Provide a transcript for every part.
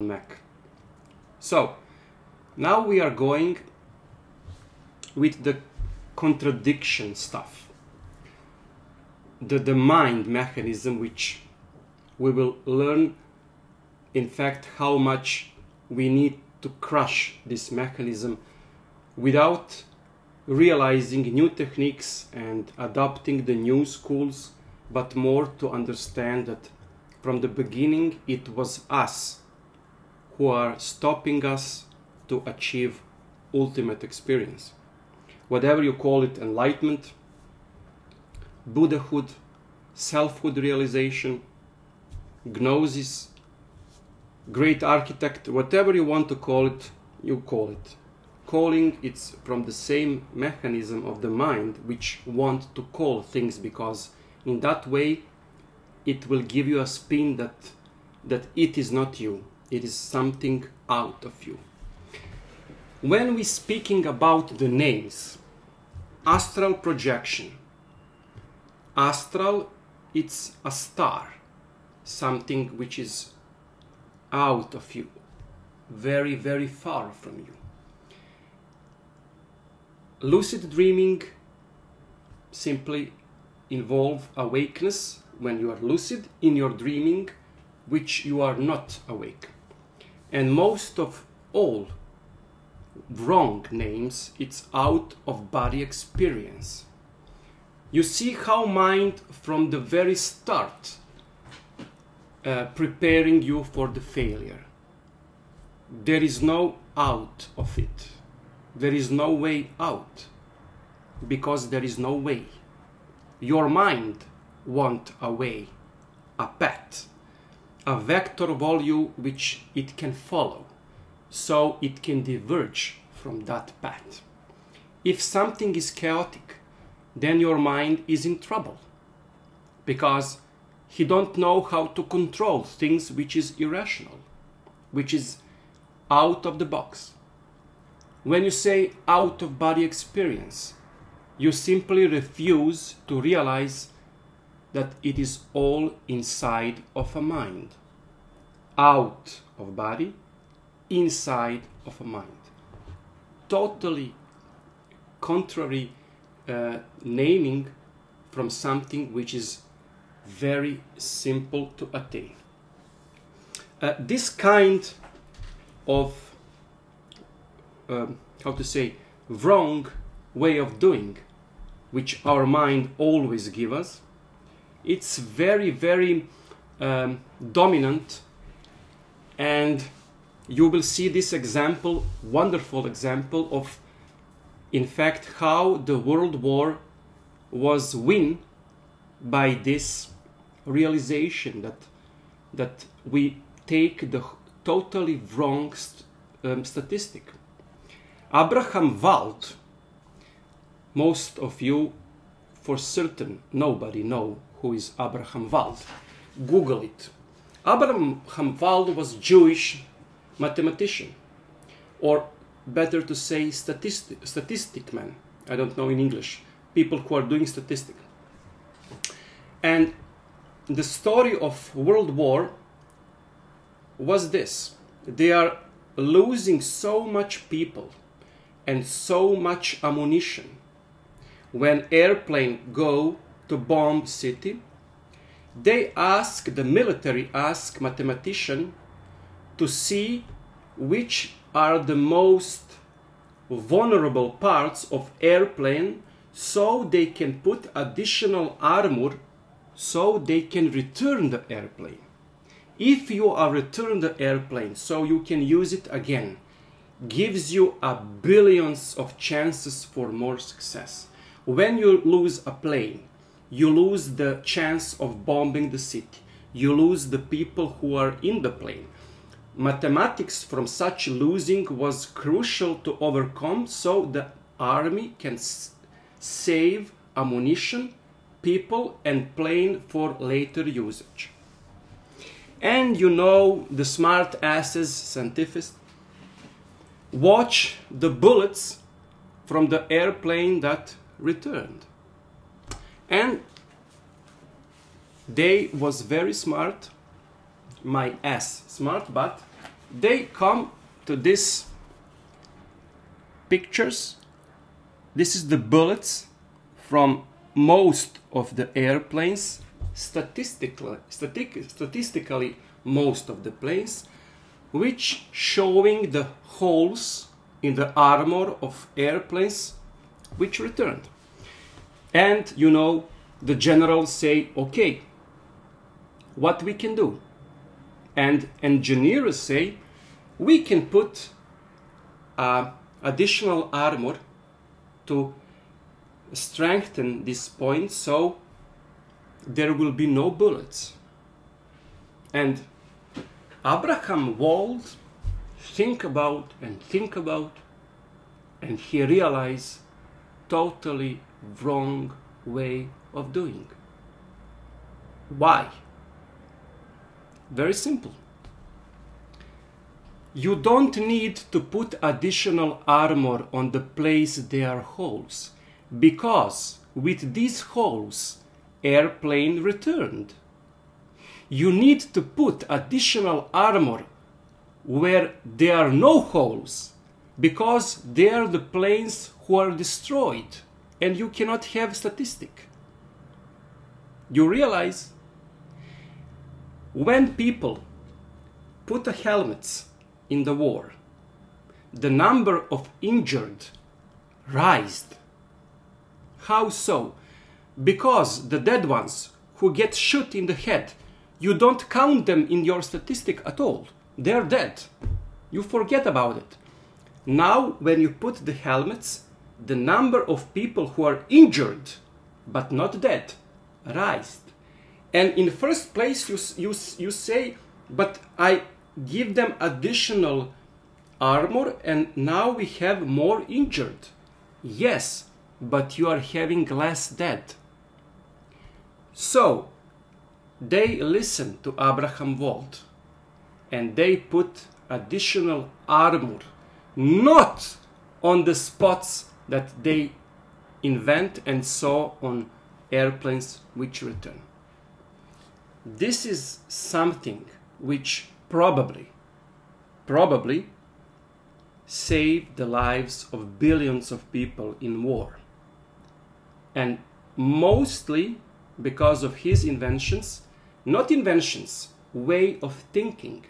Mac. So now we are going with the contradiction stuff, the mind mechanism, which we will learn in fact how much we need to crush this mechanism without realizing new techniques and adopting the new schools, but more to understand that from the beginning it was us who are stopping us to achieve ultimate experience. Whatever you call it, enlightenment, Buddhahood, selfhood realization, gnosis, great architect, whatever you want to call it, you call it. Calling, it's from the same mechanism of the mind which want to call things, because in that way it will give you a spin that it is not you, it is something out of you. When we speaking about the names, astral projection, astral, it's a star, something which is out of you, very, very far from you. Lucid dreaming simply involve awakeness when you are lucid in your dreaming, which you are not awake. And most of all wrong names, it's out of body experience. You see how mind from the very start preparing you for the failure. There is no out of it. There is no way out, because there is no way. Your mind wants a way, a path, a vector value which it can follow, so it can diverge from that path. If something is chaotic, then your mind is in trouble, because he don't know how to control things which is irrational, which is out of the box. When you say out of body experience, you simply refuse to realize that it is all inside of a mind. Out of body, inside of a mind. Totally contrary naming from something which is very simple to attain. This kind of how to say, wrong way of doing, which our mind always gives us, it's very, very dominant, and you will see this example, wonderful example of, in fact, how the world war was won by this realization that we take the totally wrong statistic. Abraham Wald, most of you for certain, nobody know who is Abraham Wald. Google it. Abraham Wald was Jewish mathematician, or better to say statistic man. I don't know in English. People who are doing statistics. And the story of World War was this. They are losing so much people and so much ammunition. When airplane go to bomb city, they ask, the military ask mathematician to see which are the most vulnerable parts of airplane, so they can put additional armor so they can return the airplane. If you are return the airplane so you can use it again, gives you a billions of chances for more success. When you lose a plane, you lose the chance of bombing the city. You lose the people who are in the plane. Mathematics from such losing was crucial to overcome, so the army can save ammunition, people and plane for later usage. And you know, the smart asses, scientists, watch the bullets from the airplane that returned. And they was very smart, my ass smart, but they come to these pictures. This is the bullets from most of the airplanes, statistically most of the planes, which showing the holes in the armor of airplanes which returned. And you know, the generals say, okay, what we can do? And engineers say, we can put additional armor to strengthen this point so there will be no bullets. And Abraham Wald think about, and he realized totally wrong way of doing. Why? Very simple. You don't need to put additional armor on the place there are holes, because with these holes, airplane returned. You need to put additional armor where there are no holes, because they are the planes who are destroyed, and you cannot have statistic. You realize when people put the helmets in the war, the number of injured rised. How so? Because the dead ones who get shot in the head, you don't count them in your statistic at all. They're dead. You forget about it. Now, when you put the helmets, the number of people who are injured but not dead rised. And in the first place, you say, but I give them additional armor and now we have more injured. Yes, but you are having less dead. So, they listen to Abraham Wald and they put additional armor, not on the spots that they invent and saw on airplanes which return. This is something which probably saved the lives of billions of people in war. And mostly because of his inventions, not inventions, way of thinking.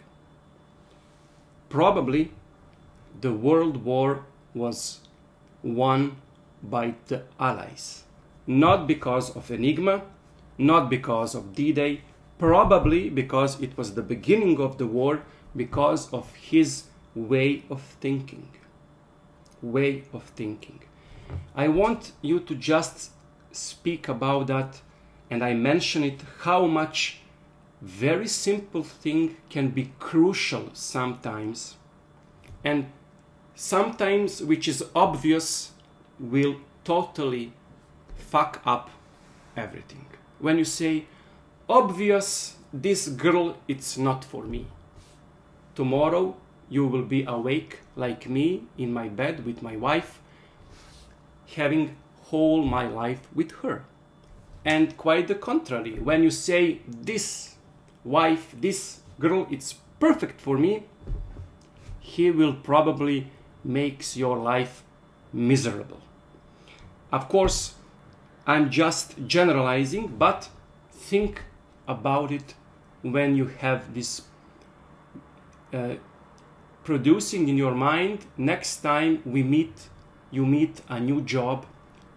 Probably the World War was won by the Allies. Not because of Enigma, not because of D-Day, probably because it was the beginning of the war, because of his way of thinking. Way of thinking. I want you to just speak about that, and I mention it, how much very simple thing can be crucial sometimes, and sometimes which is obvious will totally fuck up everything. When you say, obvious, this girl, it's not for me. Tomorrow you will be awake like me in my bed with my wife, having whole my life with her. And quite the contrary, when you say this wife, this girl, it's perfect for me, he will probably makes your life miserable. Of course, I'm just generalizing, but think about it when you have this producing in your mind. Next time you meet a new job,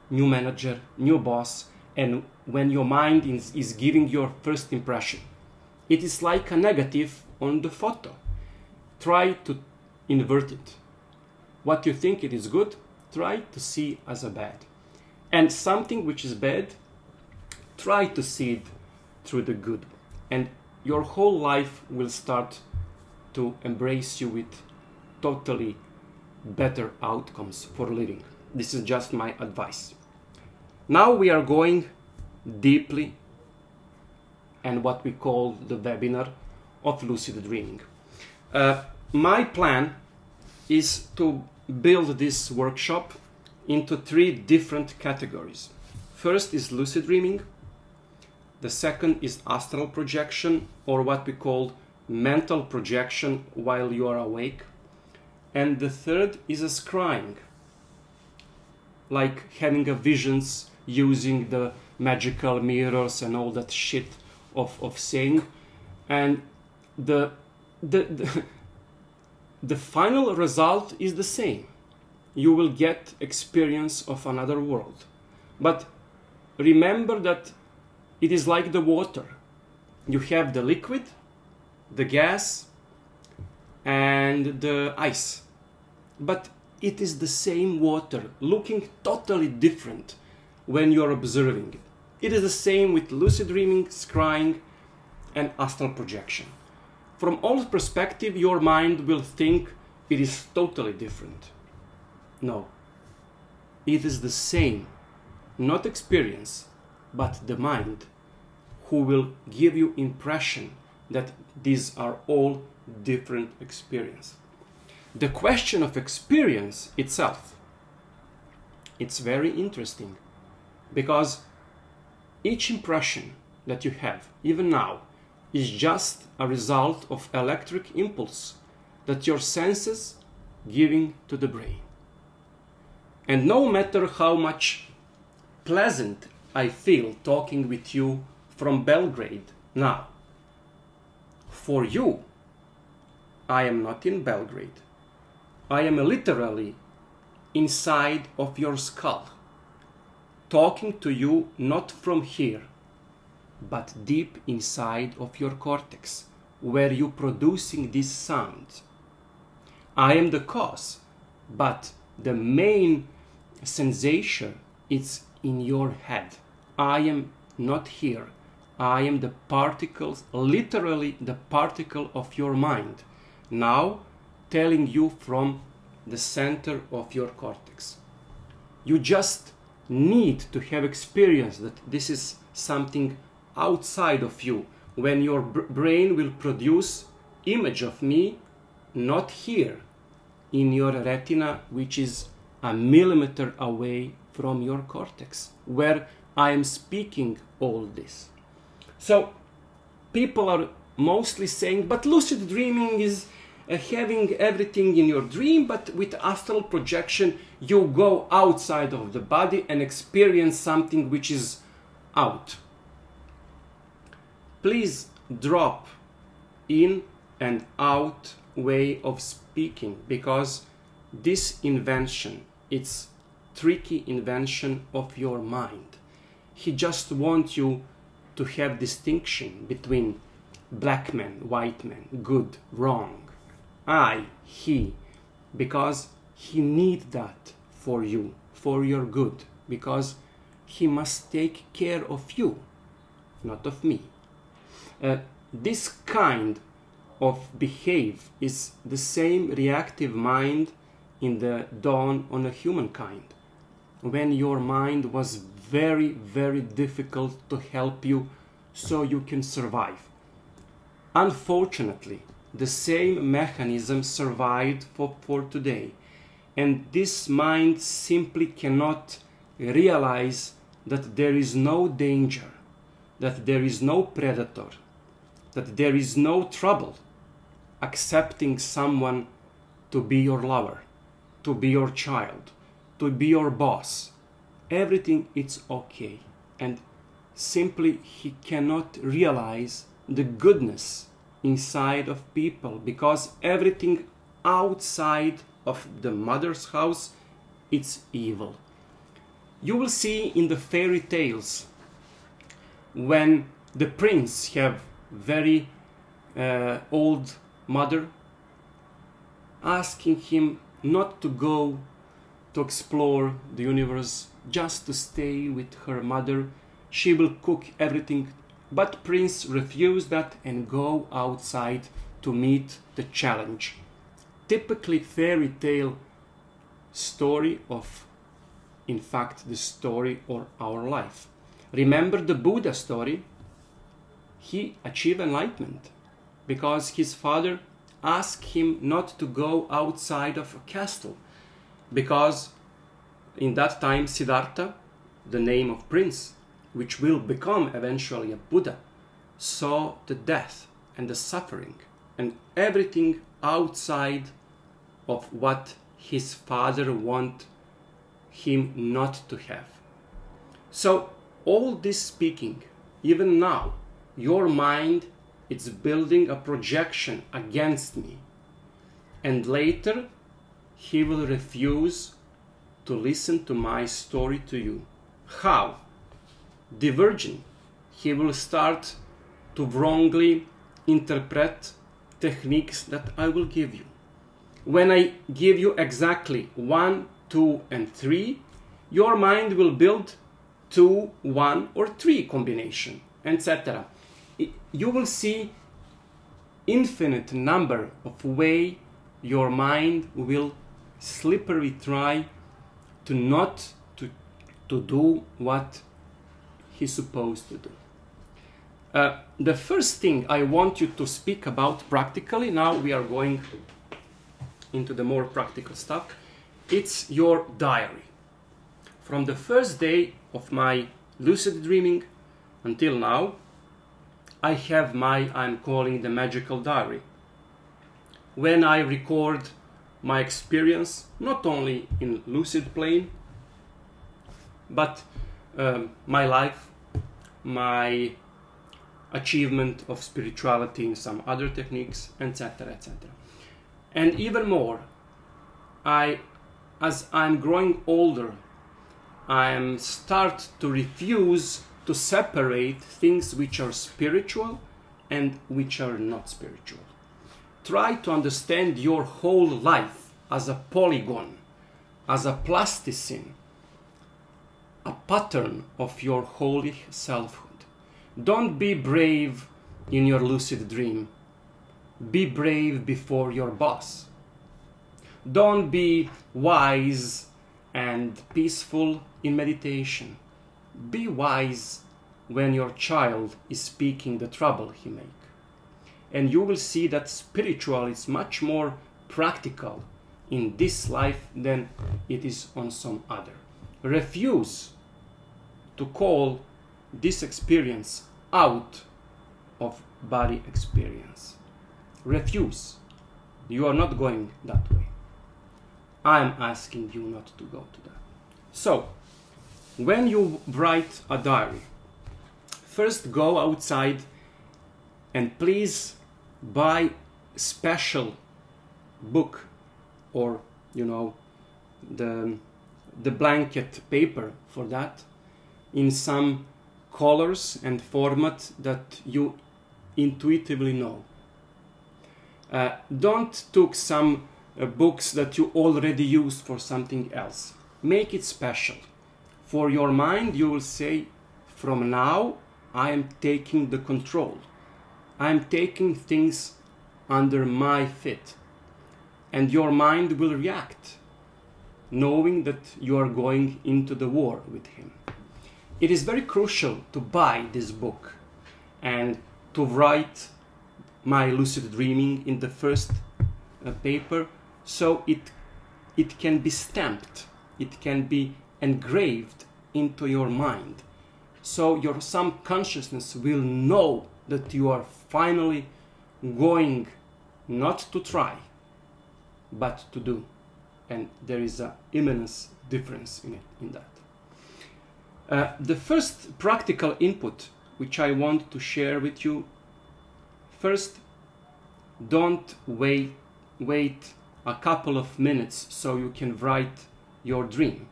new manager, new boss, and when your mind is giving your first impression, it is like a negative on the photo. Try to invert it. What you think it is good, try to see as a bad. And something which is bad, try to see it through the good. And your whole life will start to embrace you with totally better outcomes for living. This is just my advice. Now we are going deeply and what we call the webinar of lucid dreaming. My plan is to build this workshop into 3 different categories. First is lucid dreaming. The second is astral projection, or what we call mental projection while you are awake. And the third is a scrying, like having a visions using the magical mirrors and all that shit of saying. And the final result is the same. You will get experience of another world. But remember that it is like the water. You have the liquid, the gas, and the ice. But it is the same water, looking totally different when you are observing it. It is the same with lucid dreaming, scrying, and astral projection. From all perspectives, your mind will think it is totally different. No, it is the same, not experience, but the mind who will give you impression that these are all different experiences. The question of experience itself, it's very interesting, because each impression that you have, even now, is just a result of electric impulse that your senses giving to the brain. And no matter how much pleasant I feel talking with you from Belgrade now, for you, I am not in Belgrade. I am literally inside of your skull, talking to you not from here, but deep inside of your cortex, where you producing this sound. I am the cause, but the main sensation is in your head. I am not here. I am the particles, literally the particle of your mind, now telling you from the center of your cortex. You just need to have experience that this is something outside of you, when your brain will produce image of me, not here in your retina, which is a millimeter away from your cortex, where I am speaking all this. So people are mostly saying, but lucid dreaming is having everything in your dream, but with astral projection you go outside of the body and experience something which is out. Please drop in and out way of speaking, because this invention, it's tricky invention of your mind. He just wants you to have distinction between black man, white man, good, wrong, I, he, because he need that for you, for your good, because he must take care of you, not of me. This kind of behave is the same reactive mind in the dawn on a humankind, when your mind was very, very difficult to help you so you can survive. Unfortunately, the same mechanism survived for today, and this mind simply cannot realize that there is no danger, that there is no predator, that there is no trouble accepting someone to be your lover, to be your child, to be your boss. Everything is okay, and simply he cannot realize the goodness inside of people, because everything outside of the mother's house, it's evil. You will see in the fairy tales, when the prince have very old mother, asking him not to go to explore the universe, just to stay with her mother. She will cook everything, but prince refused that and go outside to meet the challenge. Typically fairy tale story of, in fact, the story of our life. Remember the Buddha story? He achieved enlightenment because his father asked him not to go outside of a castle, because in that time Siddhartha, the name of prince, which will become eventually a Buddha, saw the death and the suffering and everything outside of what his father wants him not to have. So all this speaking, even now, your mind is building a projection against me, and later he will refuse to listen to my story to you. How? Diverging. He will start to wrongly interpret techniques that I will give you. When I give you exactly 1, 2, and 3, your mind will build 2, 1, or 3 combination, etc. You will see infinite number of way your mind will slippery try to not to do what he's supposed to do. The first thing I want you to speak about practically, now we are going into the more practical stuff, it's your diary. From the first day of my lucid dreaming until now, I have my, I'm calling the magical diary. When I record my experience, not only in lucid plane, but my life, my achievement of spirituality in some other techniques, etc., etc. And even more, as I'm growing older, I start to refuse to separate things which are spiritual and which are not spiritual. Try to understand your whole life as a polygon, as a plasticine, a pattern of your holy selfhood. Don't be brave in your lucid dream. Be brave before your boss. Don't be wise and peaceful in meditation. Be wise when your child is speaking the trouble he makes. And you will see that spiritual is much more practical in this life than it is on some other. Refuse to call this experience out of body experience. Refuse. You are not going that way. I'm asking you not to go to that. So, when you write a diary, first go outside and please buy special book or, you know, the blanket paper for that in some colors and format that you intuitively know. Don't take some books that you already used for something else. Make it special. For your mind, you will say, from now, I am taking the control. I am taking things under my feet. And your mind will react, knowing that you are going into the war with him. It is very crucial to buy this book and to write my lucid dreaming in the first paper, so it can be stamped, it can be engraved into your mind, so your subconsciousness will know that you are finally going not to try but to do, and there is an immense difference in that. The first practical input which I want to share with you, first, don't wait a couple of minutes so you can write your dream.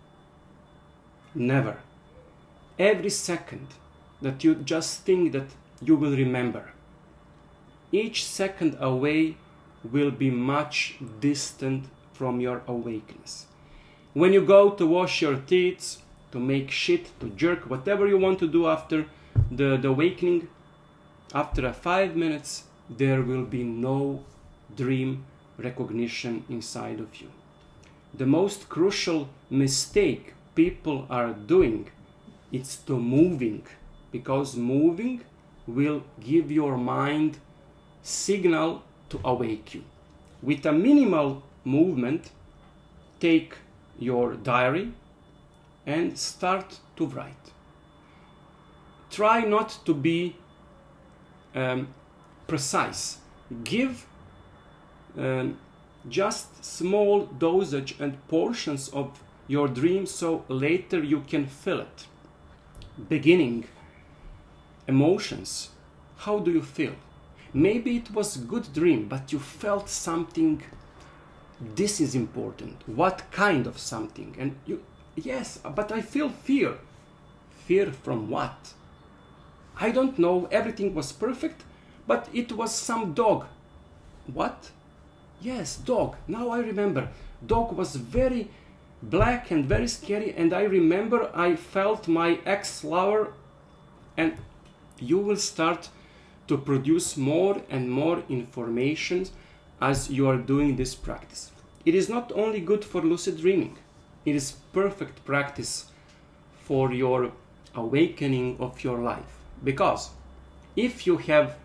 Never. Every second that you just think that you will remember, each second away will be much distant from your awakeness. When you go to wash your teeth, to make shit, to jerk, whatever you want to do after the awakening, after 5 minutes, there will be no dream recognition inside of you. The most crucial mistake people are doing is to moving, because moving will give your mind signal to awake you. With a minimal movement, take your diary and start to write. Try not to be precise. Give just small dosage and portions of your dream, so later you can feel it. Beginning, emotions. How do you feel? Maybe it was a good dream, but you felt something. This is important. What kind of something? And you, yes, but I feel fear. Fear from what? I don't know. Everything was perfect, but it was some dog. What? Yes, dog. Now I remember. Dog was very black and very scary, and I remember I felt my ex-lover, and you will start to produce more and more information as you are doing this practice. It is not only good for lucid dreaming, it is perfect practice for your awakening of your life. Because if you have,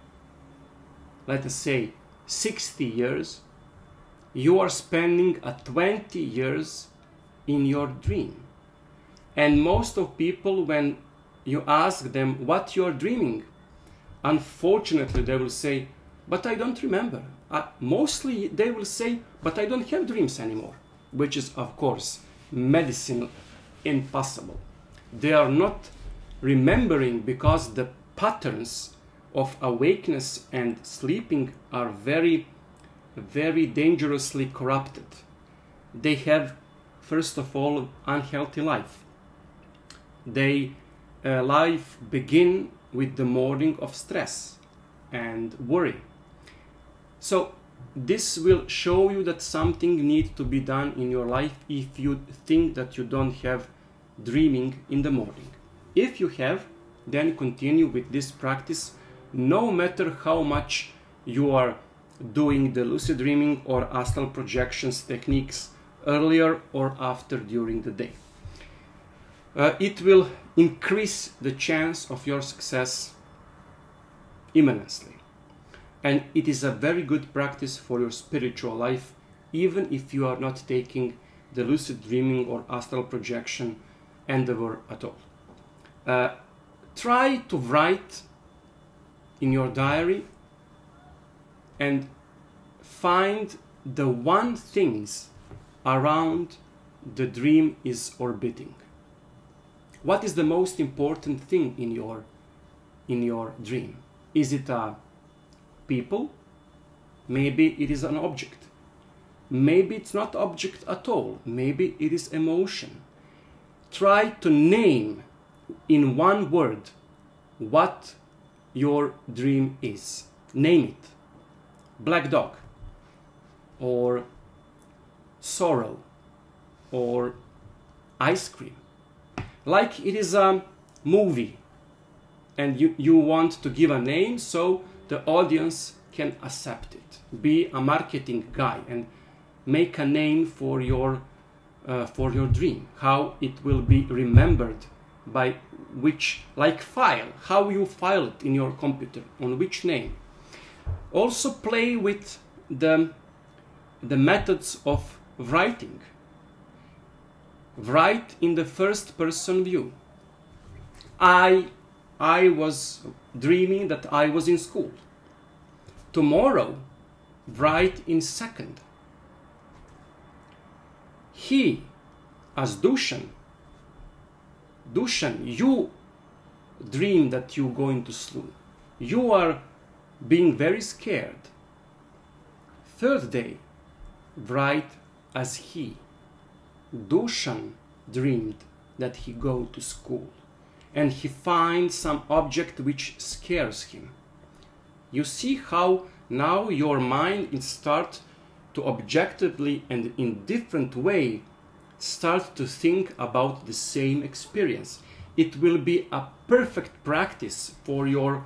let us say, 60 years, you are spending 20 years in your dream. And most of people, when you ask them what you are dreaming, unfortunately they will say, but I don't remember. Mostly they will say, but I don't have dreams anymore, which is of course medicine impossible. They are not remembering because the patterns of awakeness and sleeping are very, very dangerously corrupted. They have, first of all, unhealthy life. They life begin with the morning of stress and worry. So this will show you that something needs to be done in your life if you think that you don't have dreaming in the morning. If you have, then continue with this practice, no matter how much you are doing the lucid dreaming or astral projections techniques earlier or after during the day. It will increase the chance of your success immensely. And it is a very good practice for your spiritual life, even if you are not taking the lucid dreaming or astral projection endeavor at all. Try to write in your diary and find the one things around the dream is orbiting. What is the most important thing in your dream? Is it a people? Maybe it is an object. Maybe it's not object at all. Maybe it is emotion. Try to name in one word what your dream is. Name it. Black dog, or sorrow, or ice cream. Like it is a movie and you want to give a name so the audience can accept it. Be a marketing guy and make a name for your dream. How it will be remembered, by which, like file, how you file it in your computer, on which name. Also play with the methods of writing. Write in the first person view. I was dreaming that I was in school. Tomorrow, write in second. He, as Dushan, you dream that you going to sleep. You are being very scared. Third day, write as he. Dushan dreamed that he go to school and he finds some object which scares him. You see how now your mind start to objectively and in different way start to think about the same experience. It will be a perfect practice for your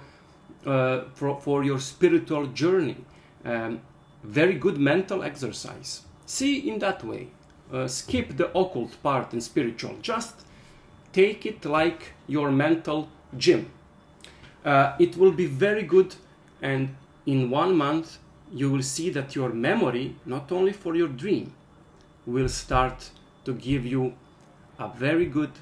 spiritual journey. Very good mental exercise. See in that way. Skip the occult part and spiritual. Just take it like your mental gym. It will be very good, and in 1 month you will see that your memory, not only for your dream, will start to give you a very good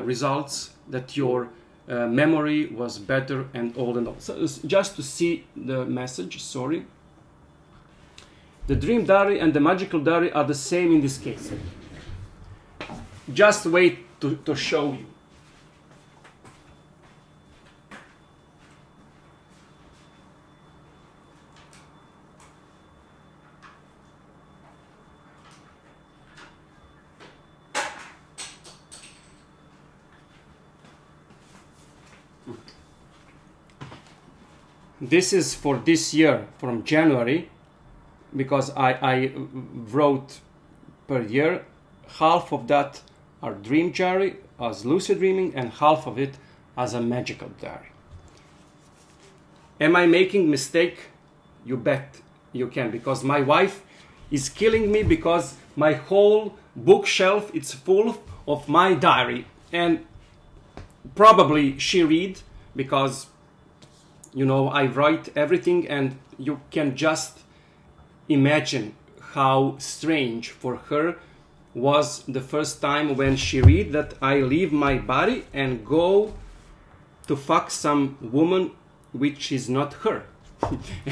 results, that your memory was better and all and all. So just to see the message, sorry. The dream diary and the magical diary are the same in this case. Just wait to show you. This is for this year, from January, because I wrote per year. Half of that are dream diary as lucid dreaming and half of it as a magical diary. Am I making mistake? You bet you can, because my wife is killing me because my whole bookshelf is full of my diary, and probably she read because, you know, I write everything, and you can just imagine how strange for her was the first time when she read that I leave my body and go to fuck some woman which is not her.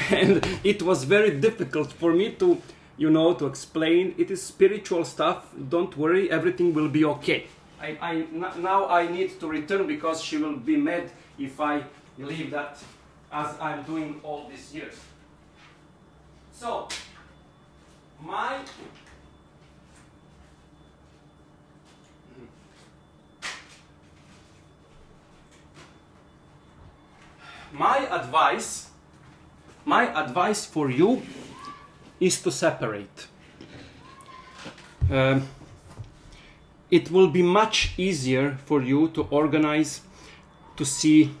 And it was very difficult for me to, you know, to explain. It is spiritual stuff, don't worry, everything will be okay. Now I need to return because she will be mad if I leave that as I'm doing all these years. So, my advice for you is to separate. It will be much easier for you to organize, to see,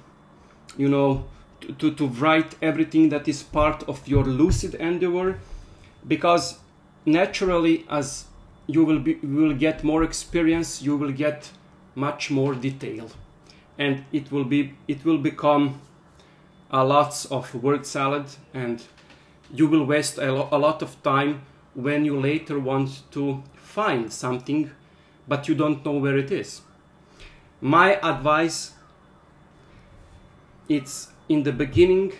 you know, to write everything that is part of your lucid endeavor, because naturally, as you will get more experience, you will get much more detail, and it will become a lots of word salad, and you will waste a lot of time when you later want to find something but you don't know where it is. My advice, it's in the beginning,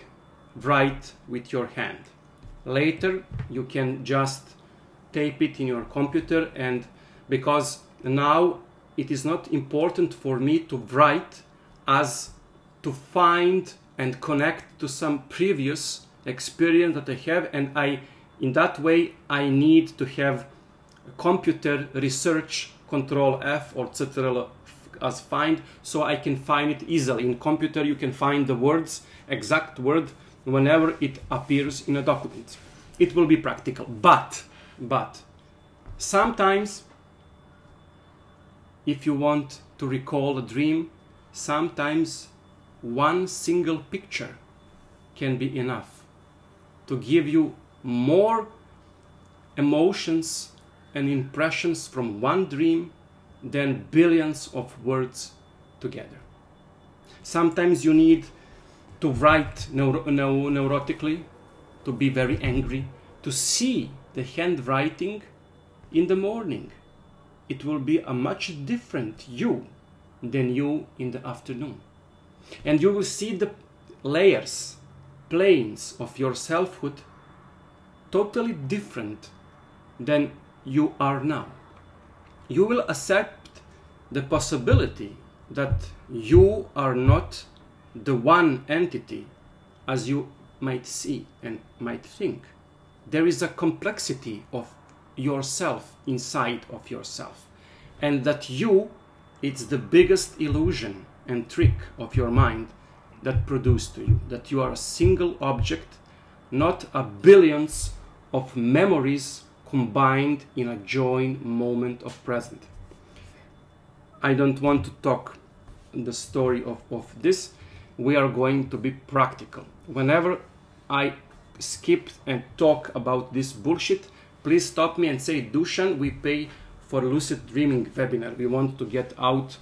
write with your hand. Later you can just tape it in your computer, and because now it is not important for me to write as to find and connect to some previous experience that I have, and in that way I need to have a computer research Control F or etc. as find, so I can find it easily. In computer you can find the words, exact word, whenever it appears in a document. It will be practical, but sometimes if you want to recall a dream, sometimes one single picture can be enough to give you more emotions and impressions from one dream than billions of words together. Sometimes you need to write neurotically, to be very angry, to see the handwriting in the morning. It will be a much different you than you in the afternoon. And you will see the layers, planes of your selfhood totally different than you are now. You will accept the possibility that you are not the one entity as you might see and might think. There is a complexity of yourself inside of yourself, and that you, it's the biggest illusion and trick of your mind that produced to you, that you are a single object, not a billions of memories combined in a joint moment of present. I don't want to talk the story of this. We are going to be practical. Whenever I skip and talk about this bullshit, please stop me and say, Dusan, we pay for lucid dreaming webinar. We want to get out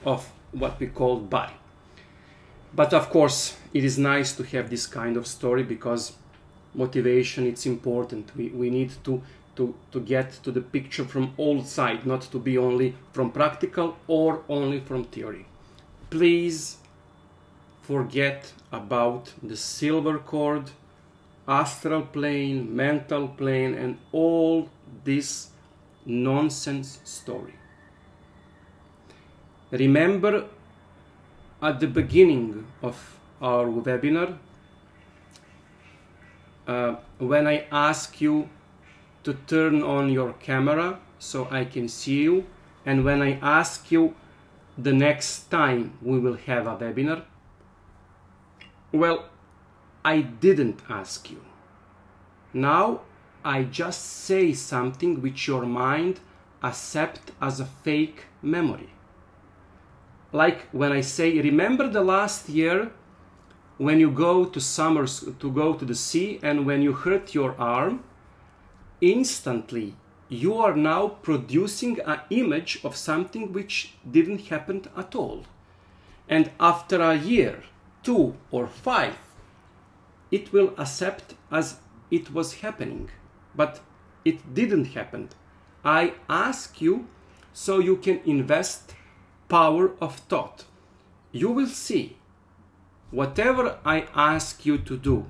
of what we call body. But of course, it is nice to have this kind of story because motivation, it's important. We need to get to the picture from all sides, not to be only from practical or only from theory. Please forget about the silver cord astral plane, mental plane, and all this nonsense story. Remember at the beginning of our webinar, when I ask you to turn on your camera so I can see you, and when I ask you the next time we will have a webinar, well, I didn't ask you. Now I just say something which your mind accepts as a fake memory. Like when I say, remember the last year when you go to the sea and when you hurt your arm, instantly you are now producing an image of something which didn't happen at all. And after a year, 2 or 5, it will accept as it was happening, but it didn't happen. I ask you so you can invest power of thought. You will see whatever I ask you to do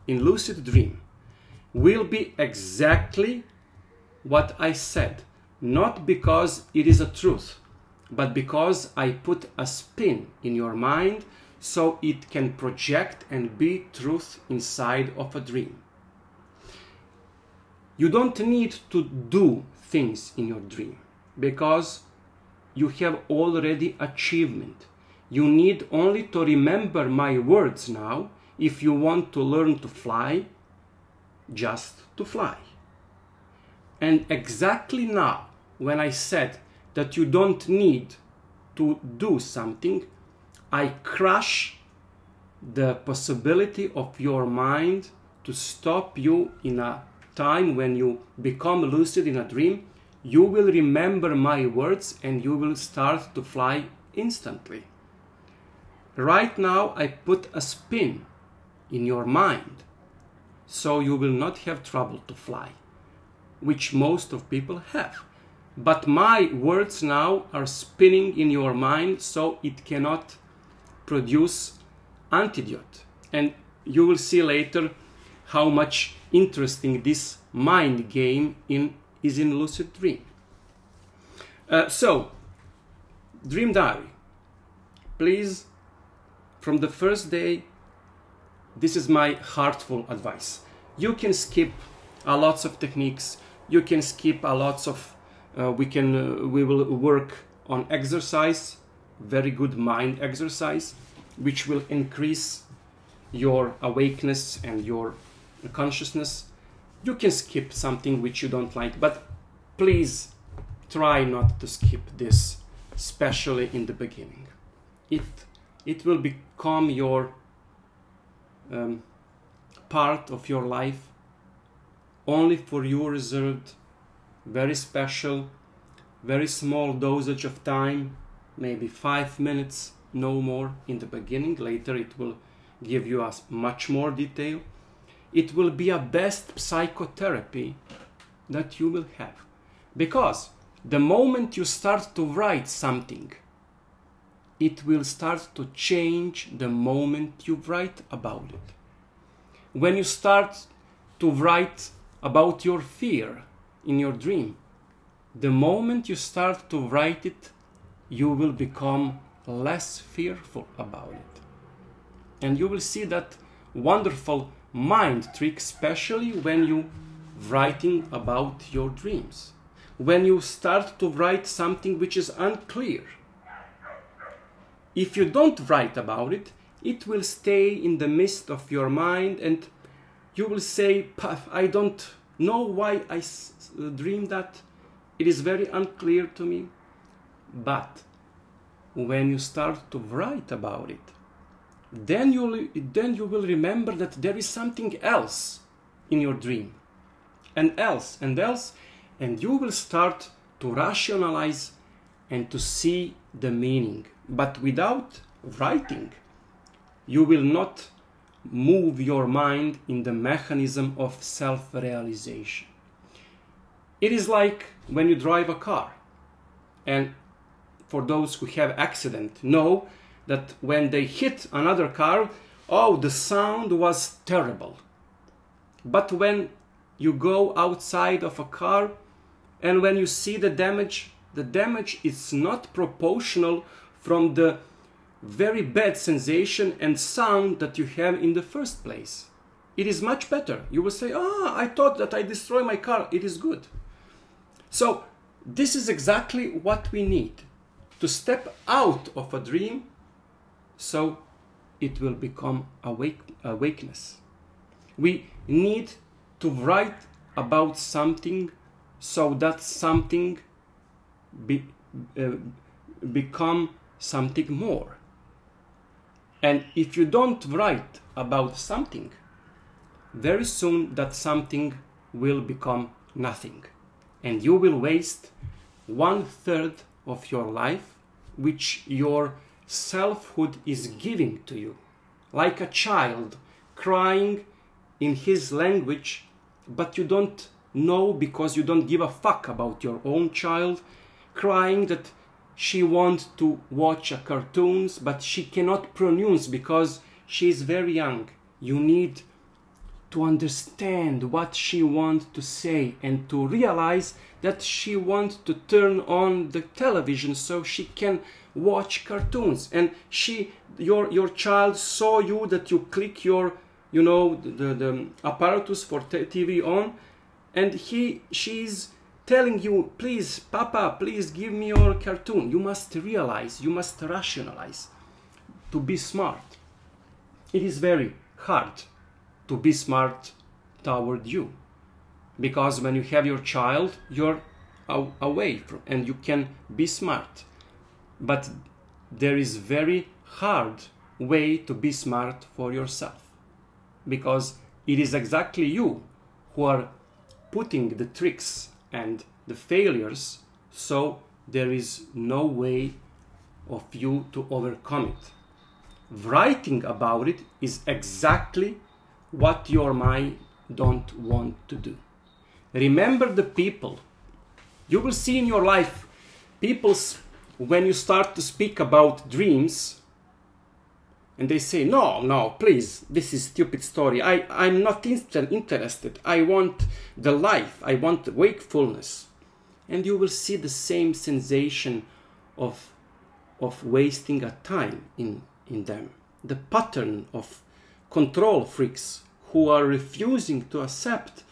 in lucid dream will be exactly what I said, not because it is a truth, but because I put a spin in your mind so it can project and be truth inside of a dream. You don't need to do things in your dream because you have already achievement. You need only to remember my words now if you want to learn to fly, just to fly. And exactly now, when I said that you don't need to do something, I crush the possibility of your mind to stop you in a time when you become lucid in a dream. You will remember my words and you will start to fly instantly. Right now I put a spin in your mind so you will not have trouble to fly, which most of people have. But my words now are spinning in your mind so it cannot produce antidote. And you will see later how much interesting this mind game is in lucid dream. So, dream diary. Please, from the first day, this is my heartful advice. You can skip a lots of techniques. You can skip a lots of. We will work on exercise, very good mind exercise, which will increase your awakeness and your consciousness. You can skip something which you don't like, but please try not to skip this, especially in the beginning. It will become your part of your life, only for you reserved, very special, very small dosage of time, maybe 5 minutes, no more in the beginning. Later it will give you much more detail. It will be a best psychotherapy that you will have. Because the moment you start to write something, it will start to change the moment you write about it. When you start to write about your fear in your dream, the moment you start to write it, you will become less fearful about it. And you will see that wonderful mind trick, especially when you writing about your dreams. When you start to write something which is unclear, if you don't write about it, it will stay in the midst of your mind and you will say, I don't know why I dreamed that. It is very unclear to me. But when you start to write about it, then you will remember that there is something else in your dream, and else, and you will start to rationalize and to see the meaning. But without writing, you will not move your mind in the mechanism of self-realization. It is like when you drive a car, and for those who have accident know that when they hit another car, oh, the sound was terrible. But when you go outside of a car and when you see the damage is not proportional from the very bad sensation and sound that you have in the first place. It is much better. You will say, I thought that I destroyed my car. It is good. So this is exactly what we need to step out of a dream so it will become awakeness. We need to write about something so that something become something more. And if you don't write about something, very soon that something will become nothing. And you will waste 1/3 of your life, which your selfhood is giving to you. Like a child crying in his language, but you don't know because you don't give a fuck about your own child, crying that she wants to watch cartoons, but she cannot pronounce because she is very young. You need to understand what she wants to say and to realize that she wants to turn on the television so she can watch cartoons. And your child saw you that you click your, the apparatus for TV on, and she's telling you, please, Papa, please give me your cartoon. You must realize, you must rationalize to be smart. It is very hard to be smart toward you, because when you have your child, you're away from, and you can be smart. But there is very hard way to be smart for yourself, because it is exactly you who are putting the tricks and the failures, so there is no way of you to overcome it. Writing about it is exactly what your mind don't want to do. Remember the people. You will see in your life, when you start to speak about dreams, and they say, no, please, this is stupid story. I'm not interested. I want the life. I want the wakefulness. And you will see the same sensation of wasting a time in them. The pattern of control freaks who are refusing to accept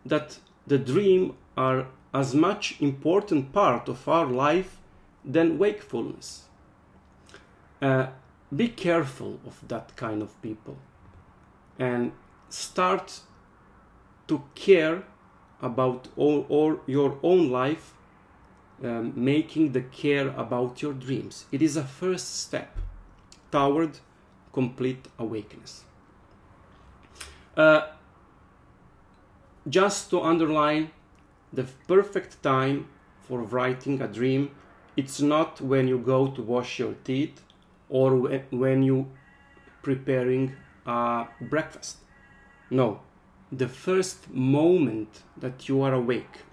that the dream are as much important part of our life than wakefulness. Be careful of that kind of people and start to care about all your own life, making the care about your dreams. It is a first step toward complete awakeness. Just to underline, the perfect time for writing a dream, it's not when you go to wash your teeth or when you preparing breakfast. No, the first moment that you are awake.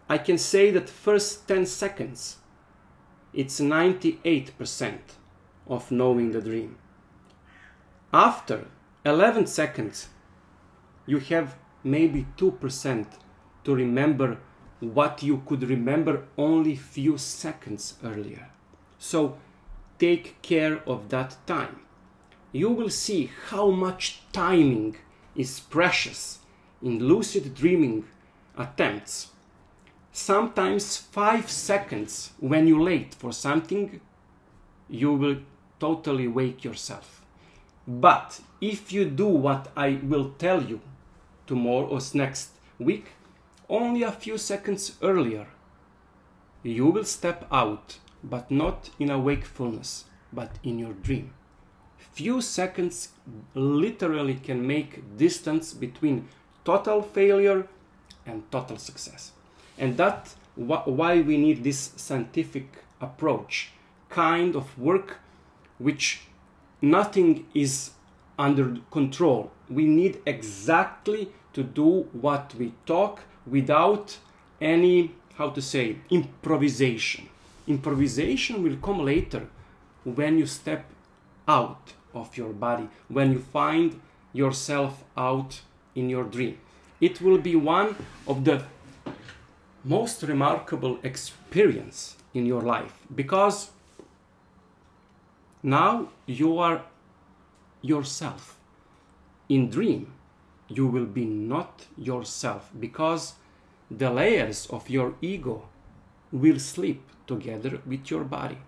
I can say that first 10 seconds, it's 98% of knowing the dream. After 11 seconds, you have maybe 2% to remember what you could remember only few seconds earlier. So take care of that time. You will see how much timing is precious in lucid dreaming attempts. Sometimes 5 seconds when you're late for something, you will totally wake yourself. But if you do what I will tell you tomorrow or next week, only a few seconds earlier, you will step out, but not in a wakefulness, but in your dream. Few seconds literally can make distance between total failure and total success. And that's why we need this scientific approach, kind of work which nothing is under control. We need exactly to do what we talk without any, improvisation. Improvisation will come later when you step out of your body, when you find yourself out in your dream. It will be one of the most remarkable experience in your life, because now you are yourself. In dream, you will be not yourself, because the layers of your ego will sleep together with your body.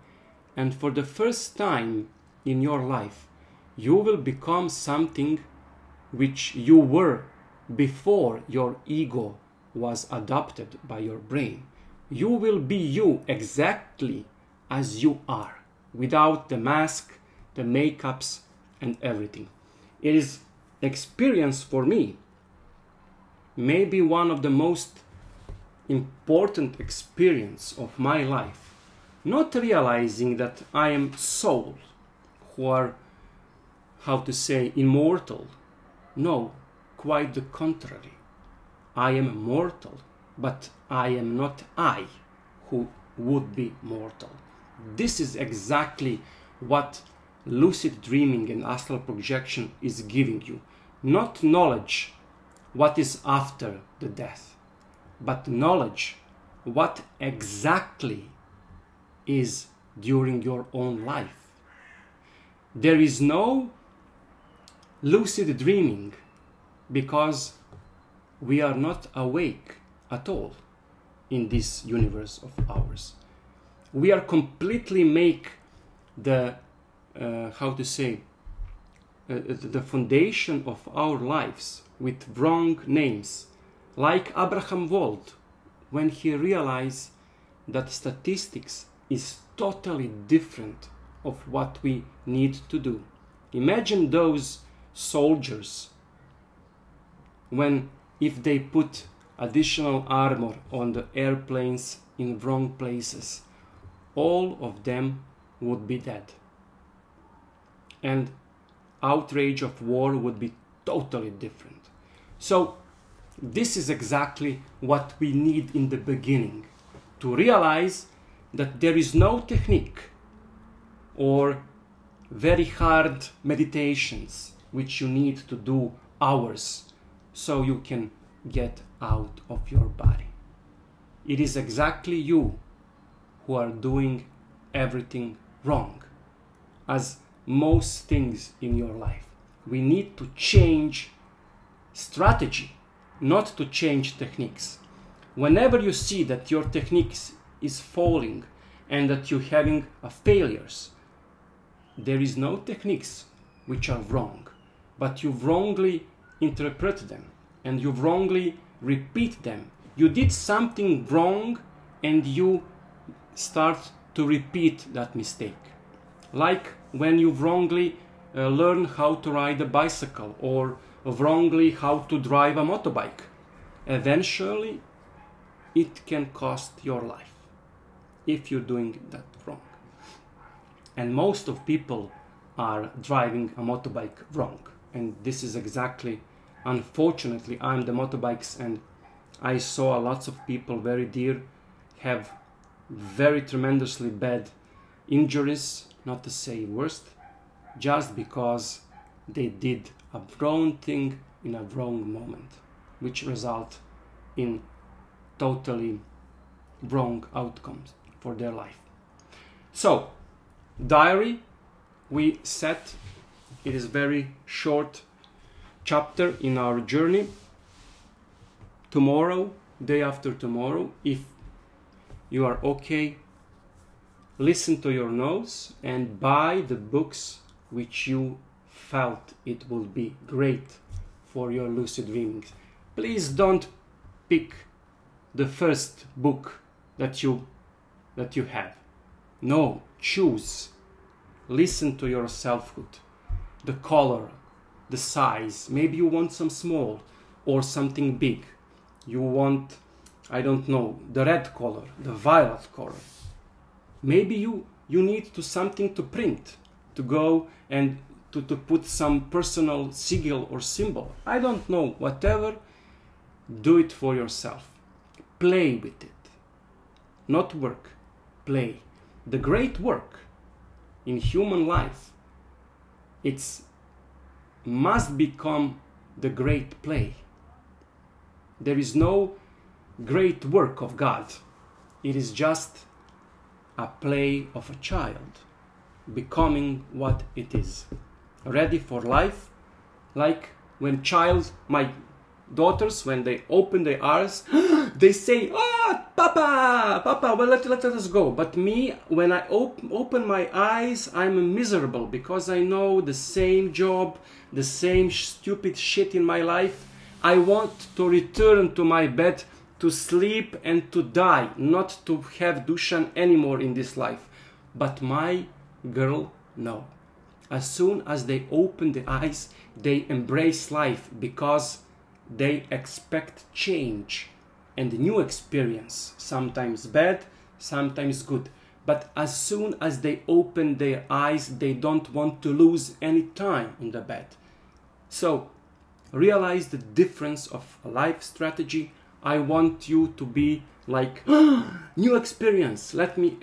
And for the first time in your life, you will become something which you were before your ego was adopted by your brain. You will be you exactly as you are, without the mask, the makeups, and everything. It is experience for me, maybe one of the most important experience of my life. Not realizing that I am soul, who are, how to say, immortal. No, quite the contrary. I am mortal, but I am not I who would be mortal. This is exactly what lucid dreaming and astral projection is giving you. Not knowledge what is after the death, but knowledge what exactly is during your own life. There is no lucid dreaming because we are not awake at all in this universe of ours. We are completely make the the foundation of our lives with wrong names, like Abraham Wald, when he realized that statistics is totally different of what we need to do. Imagine those soldiers when, if they put additional armor on the airplanes in wrong places, all of them would be dead. And outrage of war would be totally different. So this is exactly what we need in the beginning, to realize that there is no technique or very hard meditations which you need to do hours so you can get out of your body. It is exactly you who are doing everything wrong, as most things in your life. We need to change strategy, not to change techniques. Whenever you see that your techniques is falling and that you're having failures, there is no techniques which are wrong, but you wrongly interpret them and you wrongly repeat them. You did something wrong and you start to repeat that mistake. Like when you wrongly learn how to ride a bicycle or wrongly how to drive a motorbike. Eventually, it can cost your life if you're doing that wrong. And most of people are driving a motorbike wrong. And this is exactly, unfortunately, I'm the motorbikes and I saw lots of people very dear have very tremendously bad injuries, not to say worst, just because they did a wrong thing in a wrong moment, which result in totally wrong outcomes for their life. So, diary, we set, it is very short chapter in our journey. Tomorrow, day after tomorrow, if you are okay, listen to your nose and buy the books which you felt it will be great for your lucid dreamings. Please don't pick the first book that you have. No, choose. Listen to your selfhood, the color, the size. Maybe you want some small or something big. You want, I don't know, the red color, the violet color. Maybe you need to something to print, to go and to put some personal sigil or symbol. I don't know, whatever, do it for yourself. Play with it. Not work, play. The great work in human life, it's must become the great play. There is no great work of God. It is just a play of a child becoming what it is, ready for life. Like when my daughters, when they open their eyes, they say, "Oh, Papa, well, let us go." But me, when I open my eyes, I'm miserable because I know the same job, the same stupid shit in my life. I want to return to my bed, to sleep and to die, not to have Dushan anymore in this life. But my girl, no. As soon as they open the eyes, they embrace life because they expect change and new experience, sometimes bad, sometimes good. But as soon as they open their eyes, they don't want to lose any time in the bed. So realize the difference of a life strategy. I want you to be like, new experience, let me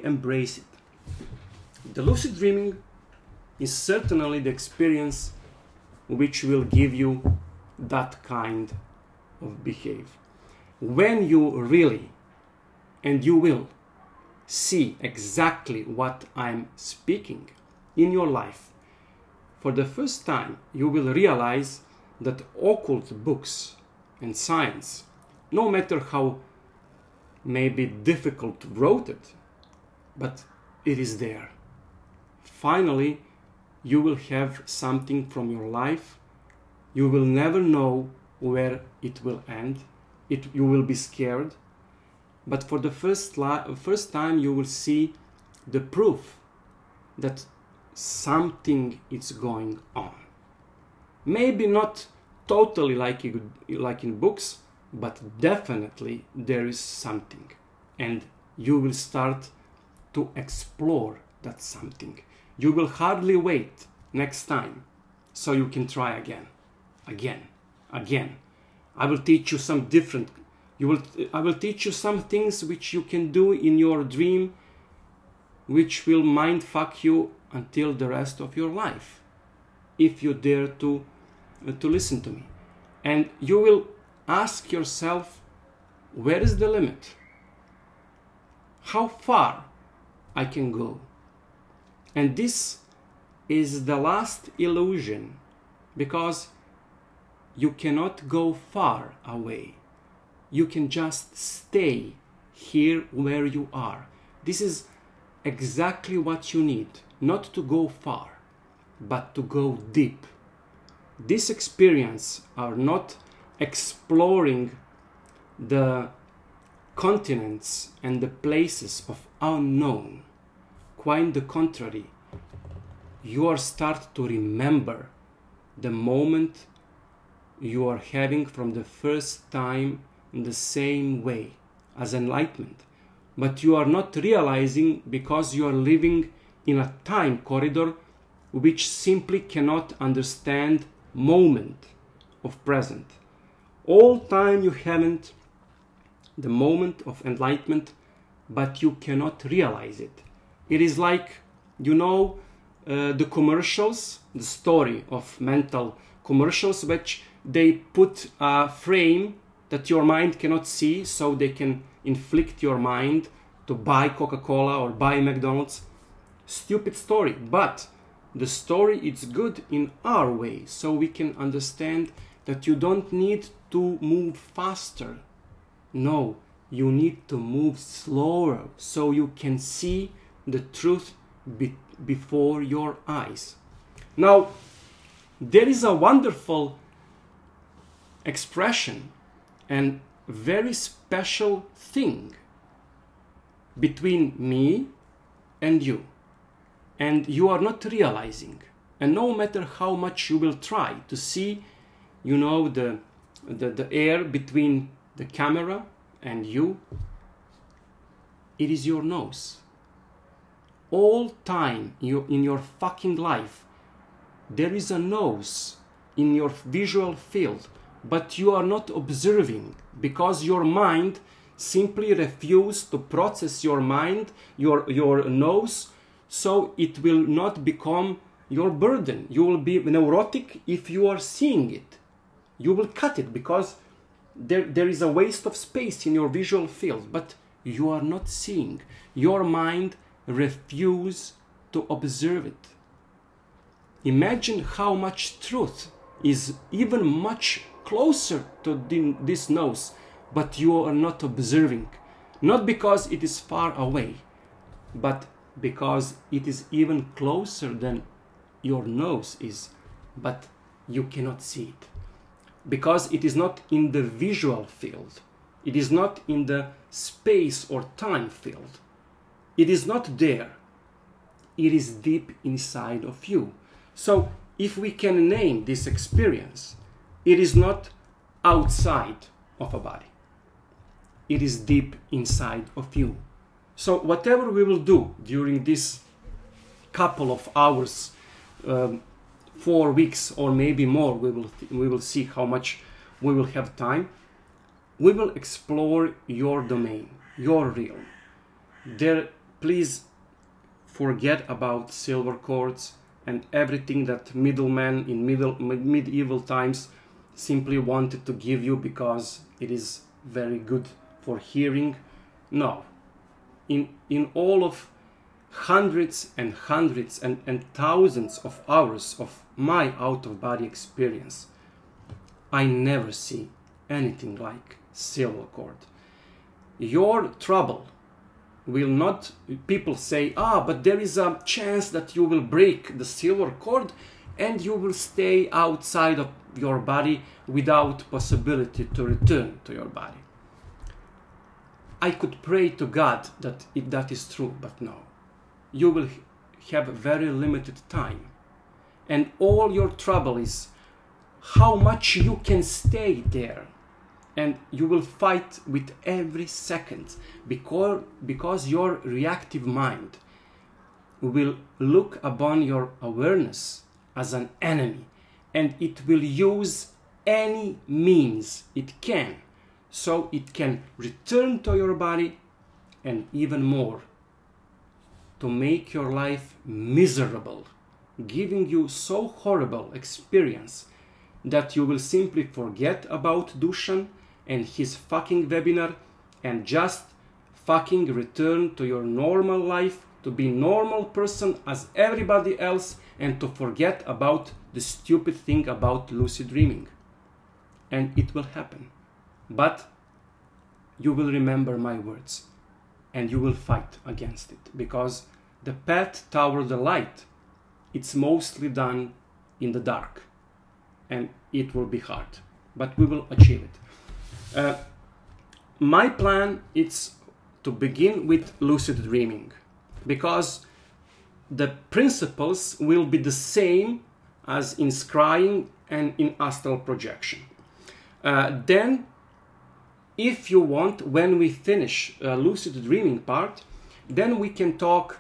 embrace it. The lucid dreaming is certainly the experience which will give you that kind of behavior. When you really, and you will, see exactly what I'm speaking in your life, for the first time you will realize that occult books and science, no matter how maybe difficult wrote it, but it is there. Finally, you will have something from your life. You will never know where it will end. You will be scared. But for the first time, you will see the proof that something is going on. Maybe not totally like in books, but definitely there is something. And you will start to explore that something. You will hardly wait next time, so you can try again. I will teach you some different. I will teach you some things which you can do in your dream, which will mind fuck you until the rest of your life, if you dare to listen to me. And you will ask yourself, where is the limit? How far I can go? And this is the last illusion, because you cannot go far away. You can just stay here where you are. This is exactly what you need, not to go far, but to go deep. This experience are not exploring the continents and the places of unknown. Quite the contrary, you are start to remember the moment you are having from the first time in the same way as enlightenment. But you are not realizing because you are living in a time corridor which simply cannot understand moment of present. All time you haven't the moment of enlightenment, but you cannot realize it. It is like, you know, the commercials, the story of mental commercials, which they put a frame that your mind cannot see, so they can inflict your mind to buy Coca-Cola or buy McDonald's. Stupid story, but the story is good in our way, so we can understand that you don't need to move faster. No, you need to move slower, so you can see the truth before your eyes. Now, there is a wonderful expression and very special thing between me and you are not realizing. And no matter how much you will try to see, you know, the air between the camera and you, it is your nose. All time in your fucking life, there is a nose in your visual field, but you are not observing because your mind simply refuses to process your nose, so it will not become your burden. You will be neurotic if you are seeing it. You will cut it because there is a waste of space in your visual field, but you are not seeing. Your mind refuses to observe it. Imagine how much truth is even much closer to this nose, but you are not observing. Not because it is far away, but because it is even closer than your nose is, but you cannot see it. Because it is not in the visual field. It is not in the space or time field. It is not there. It is deep inside of you. So if we can name this experience, it is not outside of a body. It is deep inside of you. So whatever we will do during this couple of hours, 4 weeks or maybe more, we will see how much we will have time. We will explore your domain, your realm. There, please forget about silver cords and everything that middlemen in medieval times simply wanted to give you because it is very good for hearing. No. In all of hundreds and hundreds and thousands of hours of my out-of-body experience, I never see anything like silver cord. Your trouble will not, people say, but there is a chance that you will break the silver cord and you will stay outside of your body without possibility to return to your body. I could pray to God that if that is true, but no. You will have very limited time. And all your trouble is how much you can stay there. And you will fight with every second because your reactive mind will look upon your awareness as an enemy. And it will use any means it can so it can return to your body and even more to make your life miserable, giving you so horrible experience that you will simply forget about Dushan and his fucking webinar and just fucking return to your normal life, to be normal person as everybody else and to forget about the stupid thing about lucid dreaming. And it will happen. But you will remember my words and you will fight against it because the path toward the light, it's mostly done in the dark and it will be hard, but we will achieve it. My plan is to begin with lucid dreaming because the principles will be the same as in scrying and in astral projection. Then, if you want, when we finish lucid dreaming part, then we can talk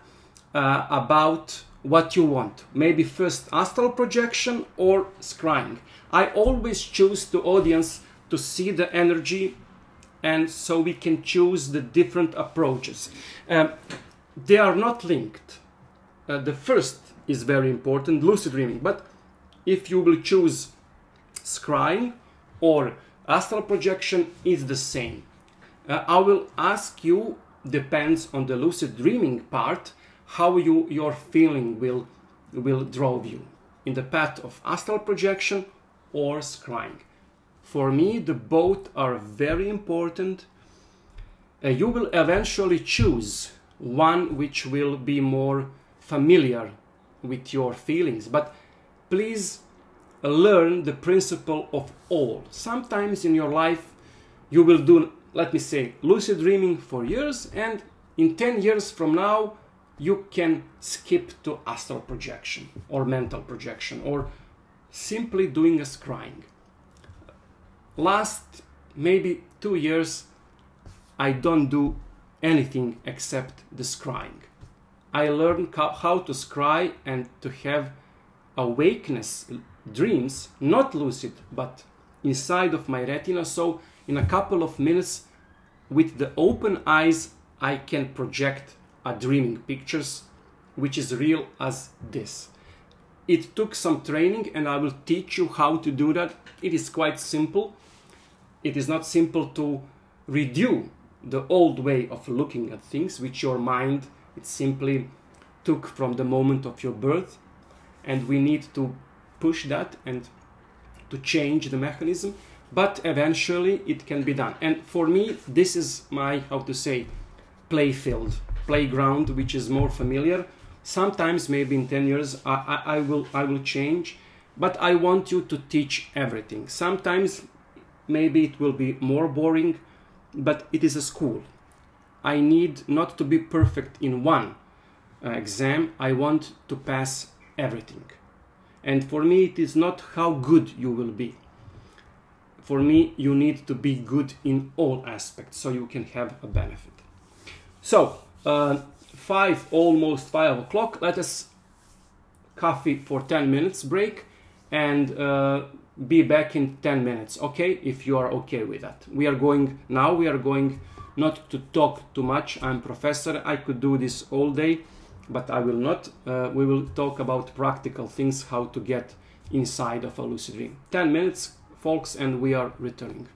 about what you want. Maybe first astral projection or scrying. I always choose the audience to see the energy and so we can choose the different approaches. They are not linked. The first is very important, lucid dreaming, but if you will choose scrying or astral projection, is the same. I will ask you, depends on the lucid dreaming part, how your feeling will drive you in the path of astral projection or scrying. For me, the both are very important. You will eventually choose one which will be more familiar with your feelings, but please learn the principle of all. Sometimes in your life you will do, let me say, lucid dreaming for years, and in 10 years from now you can skip to astral projection or mental projection or simply doing a scrying. Last maybe 2 years I don't do anything except the scrying. I learned how to scry and to have awakeness dreams, not lucid, but inside of my retina. So in a couple of minutes, with the open eyes, I can project a dreaming pictures, which is real as this. It took some training, and I will teach you how to do that. It is quite simple. It is not simple to redo the old way of looking at things, which your mind, it simply took from the moment of your birth. And we need to push that and to change the mechanism. But eventually it can be done. And for me, this is my, how to say, playground, which is more familiar. Sometimes maybe in 10 years I will change, but I want you to teach everything. Sometimes maybe it will be more boring, but it is a school. I need not to be perfect in one exam. I want to pass everything. And for me, it is not how good you will be. For me, you need to be good in all aspects so you can have a benefit. So, almost 5 o'clock. Let us coffee for 10 minutes break and be back in 10 minutes, okay? If you are okay with that. We are going not to talk too much. I'm professor. I could do this all day, but I will not. We will talk about practical things, how to get inside of a lucid dream. 10 minutes, folks, and we are returning.